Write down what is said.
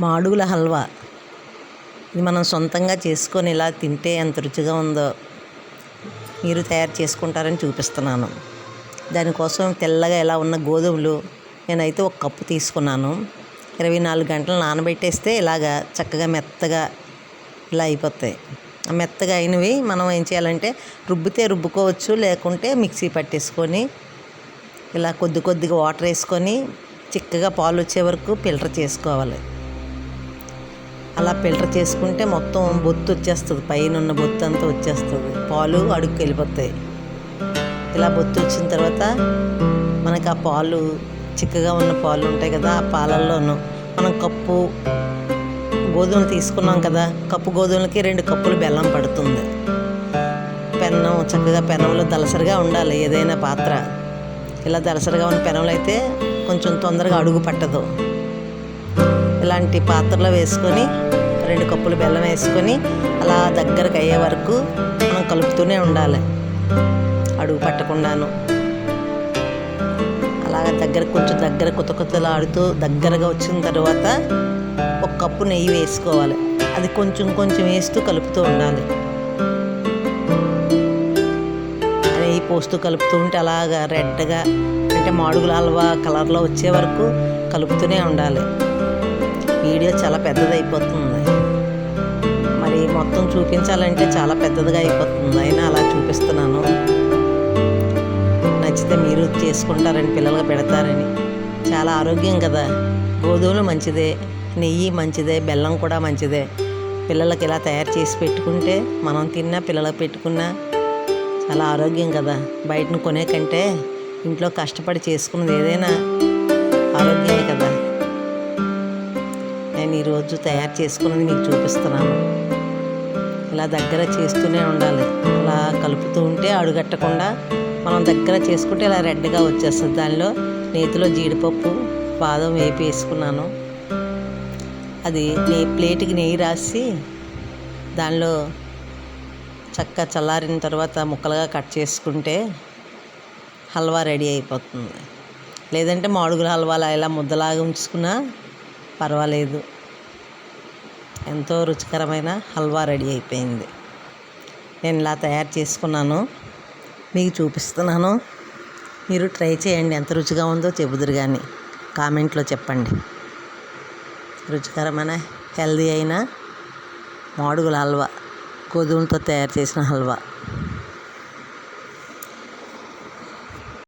మాడుగుల హల్వా. ఇది మనం సొంతంగా చేసుకొని ఇలా తింటే ఎంత రుచిగా ఉందో మీరు తయారు చేసుకుంటారని చూపిస్తున్నాను. దానికోసం తెల్లగా ఎలా ఉన్న గోధుమలు నేనైతే 1 కప్పు తీసుకున్నాను. 24 గంటలు నానబెట్టేస్తే ఇలాగా చక్కగా మెత్తగా ఇలా అయిపోతాయి. ఆ మెత్తగా అయినవి మనం ఏం చేయాలంటే రుబ్బితే రుబ్బుకోవచ్చు, లేకుంటే మిక్సీ పట్టేసుకొని ఇలా కొద్దిగా వాటర్ వేసుకొని చిక్కగా పాలు వచ్చే వరకు ఫిల్టర్ చేసుకోవాలి. అలా ఫిల్టర్ చేసుకుంటే మొత్తం బొత్తు వచ్చేస్తుంది, పైన ఉన్న బొత్తు అంతా వచ్చేస్తుంది, పాలు అడుగుకి వెళ్ళిపోతాయి. ఇలా బొత్తు వచ్చిన తర్వాత మనకి ఆ పాలు చిక్కగా ఉన్న పాలు ఉంటాయి కదా, ఆ పాలల్లోనూ మనం కప్పు గోధుమలు తీసుకున్నాం కదా, కప్పు గోధుమలకి 2 కప్పులు బెల్లం పడుతుంది. పెన్నం చక్కగా పెనంలో దలసరిగా ఉండాలి ఏదైనా పాత్ర. ఇలా దలసరిగా ఉన్న పెనంలో అయితే కొంచెం తొందరగా అడుగు పట్టదు. ఇలాంటి పాత్రలో వేసుకొని 2 కప్పులు బెల్లం వేసుకొని అలా దగ్గరకు అయ్యే వరకు మనం కలుపుతూనే ఉండాలి, అడుగు పట్టకుండాను. అలాగ కొంచెం దగ్గర కుతకుతలాడుతూ దగ్గరగా వచ్చిన తర్వాత 1 కప్పు నెయ్యి వేసుకోవాలి. అది కొంచెం వేస్తూ కలుపుతూ ఉండాలి. నెయ్యి పోస్తూ కలుపుతూ ఉంటే అలాగా రెడ్గా అంటే మాడుగుల హల్వా కలర్లో వచ్చే వరకు కలుపుతూనే ఉండాలి. వీడియో చాలా పెద్దదైపోతుంది, మరి మొత్తం చూపించాలంటే చాలా పెద్దదిగా అయిపోతుంది, అయినా అలా చూపిస్తున్నాను. నచ్చితే మీరు చేసుకుంటారని, పిల్లలకు పెడతారని. చాలా ఆరోగ్యం కదా, గోధుమలు మంచిదే, నెయ్యి మంచిదే, బెల్లం కూడా మంచిదే. పిల్లలకి ఇలా తయారు చేసి పెట్టుకుంటే మనం తిన్నా పిల్లలకు పెట్టుకున్నా చాలా ఆరోగ్యం కదా. బయటను కొనే కంటే ఇంట్లో కష్టపడి చేసుకున్నది ఏదైనా ఆరోగ్యమే కదా. నేను ఈరోజు తయారు చేసుకున్నది మీకు చూపిస్తున్నాను. ఇలా దగ్గర చేస్తూనే ఉండాలి, అలా కలుపుతూ ఉంటే అడుగట్టకుండా మనం దగ్గర చేసుకుంటే ఇలా రెడ్గా వచ్చేస్తుంది. దానిలో నేతిలో జీడిపప్పు బాదం వేపి వేసుకున్నాను. అది ప్లేట్కి నెయ్యి రాసి దానిలో చక్కగా చల్లారిన తర్వాత ముక్కలుగా కట్ చేసుకుంటే హల్వా రెడీ అయిపోతుంది. లేదంటే మాడుగుల హల్వాలా ఇలా ముద్దలాగా ఉంచుకున్నా పర్వాలేదు. ఎంతో రుచికరమైన హల్వా రెడీ అయిపోయింది. నేను ఇలా తయారు చేసుకున్నాను, మీకు చూపిస్తున్నాను. మీరు ట్రై చేయండి, ఎంత రుచిగా ఉందో చెబుదురు కానీ కామెంట్లో చెప్పండి. రుచికరమైన హెల్దీ అయిన మాడుగుల హల్వా, గోధుమలతో తయారు చేసిన హల్వా.